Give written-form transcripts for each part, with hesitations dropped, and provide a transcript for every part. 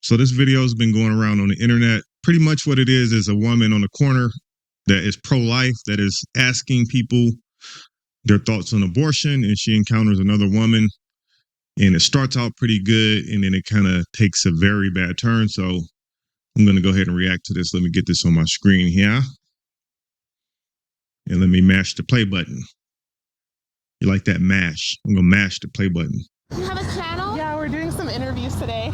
So this video has been going around on the internet. Pretty much what it is a woman on the corner that is pro-life, that is asking people their thoughts on abortion, and she encounters another woman, and it starts out pretty good, and then it kind of takes a very bad turn. So I'm going to go ahead and react to this. Let me get this on my screen here, and let me mash the play button. You like that mash? I'm going to mash the play button. You have a channel? Yeah, we're doing some interviews today.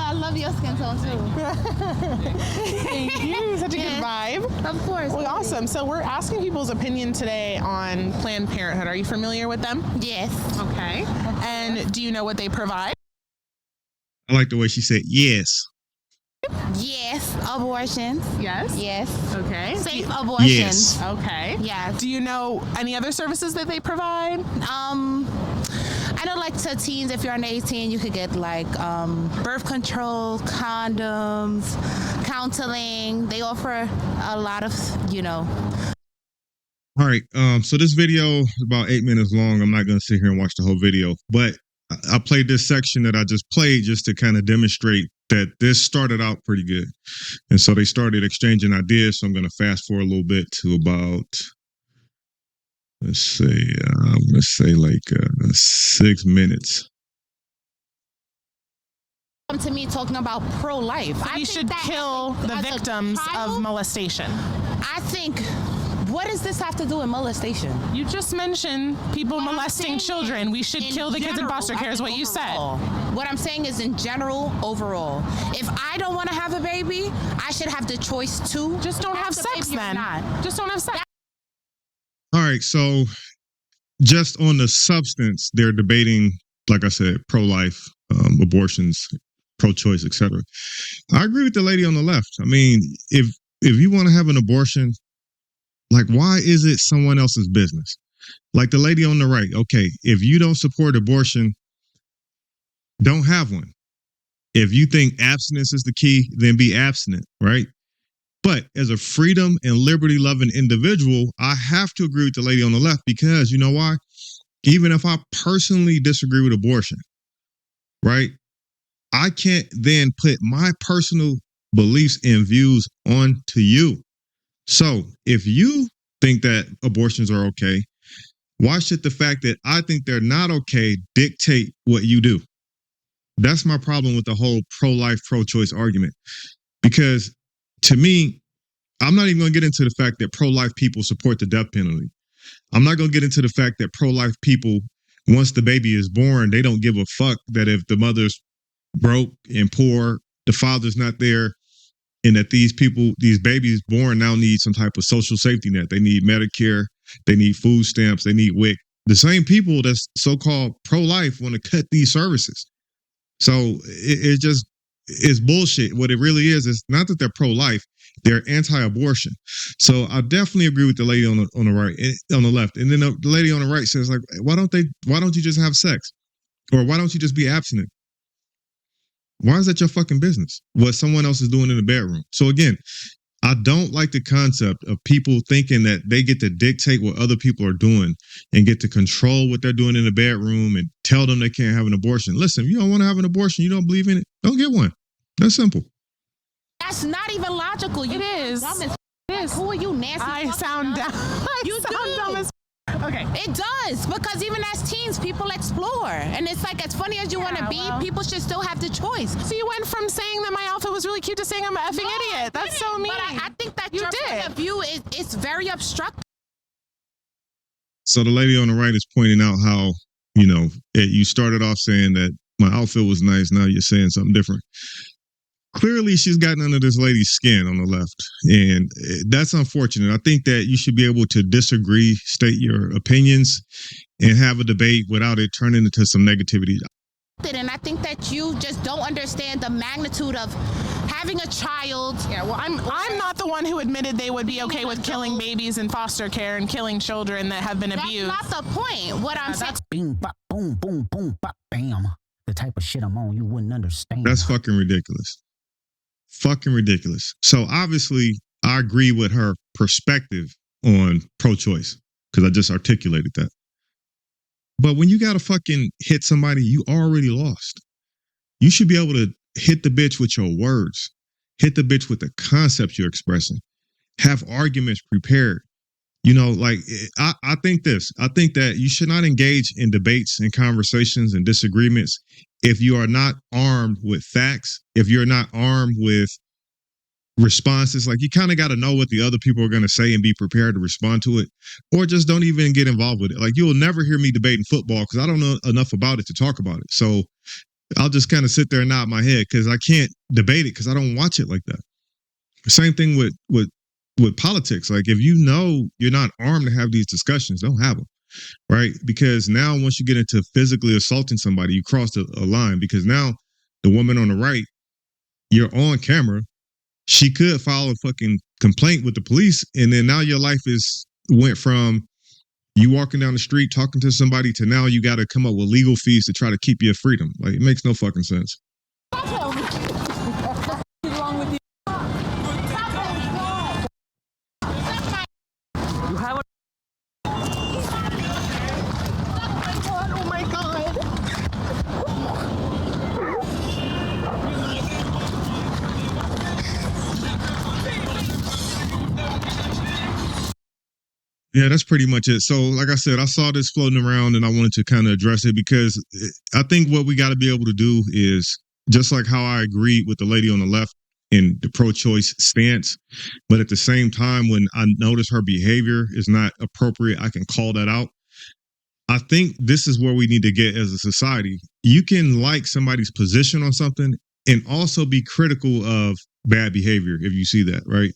I love your skin tone too. Thank you. Such a good vibe. Of course. Well, awesome. So we're asking people's opinion today on Planned Parenthood. Are you familiar with them? Yes. Okay. And do you know what they provide? I like the way she said yes. Yes. Abortions. Yes. Yes. Okay. Safe abortions. Yes. Okay. Yes. Do you know any other services that they provide? I know, like, to teens, if you're under 18, you could get like birth control, condoms, counseling. They offer a lot of, All right. So this video is about 8 minutes long. I'm not going to sit here and watch the whole video, but I played this section that I just played just to kind of demonstrate that this started out pretty good. And so they started exchanging ideas. So I'm going to fast forward a little bit to about, let's say like 6 minutes. Come to me talking about pro-life. We should kill the victims of molestation. I think, what does this have to do with molestation? You just mentioned people molesting children. We should kill the kids in foster care is what you said. What I'm saying is, in general, overall, if I don't want to have a baby, I should have the choice to. Just don't have sex then. Just don't have sex. All right. So just on the substance, they're debating, like I said, pro-life, abortions, pro-choice, etc. I agree with the lady on the left. I mean, if you want to have an abortion, like, why is it someone else's business? Like the lady on the right, okay, if you don't support abortion, don't have one. If you think abstinence is the key, then be abstinent, right? But as a freedom and liberty-loving individual, I have to agree with the lady on the left, because you know why? Even if I personally disagree with abortion, right, I can't then put my personal beliefs and views onto you. So if you think that abortions are okay, why should the fact that I think they're not okay dictate what you do? That's my problem with the whole pro-life, pro-choice argument. Because to me, I'm not even going to get into the fact that pro-life people support the death penalty. I'm not going to get into the fact that pro-life people, once the baby is born, they don't give a fuck that if the mother's broke and poor, the father's not there, and that these babies born now need some type of social safety net. They need Medicare, they need food stamps, they need WIC. The same people that's so-called pro-life want to cut these services. So it's bullshit. What it really is not that they're pro-life, they're anti-abortion. So I definitely agree with the lady on the right, on the left. And then the lady on the right says, like, why don't you just have sex? Or why don't you just be abstinent? Why is that your fucking business? What someone else is doing in the bedroom. So again, I don't like the concept of people thinking that they get to dictate what other people are doing and get to control what they're doing in the bedroom and tell them they can't have an abortion. Listen, if you don't want to have an abortion, you don't believe in it, don't get one. That's simple. That's not even logical. It is. It is. Who are you, nasty? I sound dumb. You sound dumb as okay. It does, because even as teens, people explore. And it's like, as funny as you want to be, people should still have the choice. So you went from saying that my outfit was really cute to saying I'm an effing idiot. That's so mean. But I think that you your did. point of view is very obstructive. So the lady on the right is pointing out how, you started off saying that my outfit was nice. Now you're saying something different. Clearly, she's gotten under this lady's skin on the left, and that's unfortunate. I think that you should be able to disagree, state your opinions, and have a debate without it turning into some negativity. And I think that you just don't understand the magnitude of having a child. Yeah, well, I'm not the one who admitted they would be okay with killing babies in foster care and killing children that have been abused. That's not the point. What I'm saying. Bing, bop, boom, boom, boom, bop, bam. The type of shit I'm on, you wouldn't understand. That's fucking ridiculous. Fucking ridiculous. So obviously, I agree with her perspective on pro-choice, because I just articulated that. But when you got to fucking hit somebody, you already lost. You should be able to hit the bitch with your words. Hit the bitch with the concepts you're expressing. Have arguments prepared. You know, like I think this. I think that you should not engage in debates and conversations and disagreements if you are not armed with facts, if you're not armed with responses. Like, you kind of got to know what the other people are going to say and be prepared to respond to it, or just don't even get involved with it. Like, you'll never hear me debating football because I don't know enough about it to talk about it. So I'll just kind of sit there and nod my head because I can't debate it because I don't watch it like that. Same thing with politics. Like, if you know you're not armed to have these discussions, don't have them, right? Because now once you get into physically assaulting somebody, you cross a line, because now the woman on the right, you're on camera. She could file a fucking complaint with the police, and then now your life went from you walking down the street talking to somebody to now you got to come up with legal fees to try to keep your freedom. Like, it makes no fucking sense. Yeah, that's pretty much it. So, like I said, I saw this floating around and I wanted to kind of address it because I think what we got to be able to do is, just like how I agreed with the lady on the left in the pro-choice stance, but at the same time, when I notice her behavior is not appropriate, I can call that out. I think this is where we need to get as a society. You can like somebody's position on something and also be critical of bad behavior if you see that, right?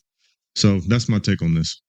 So that's my take on this.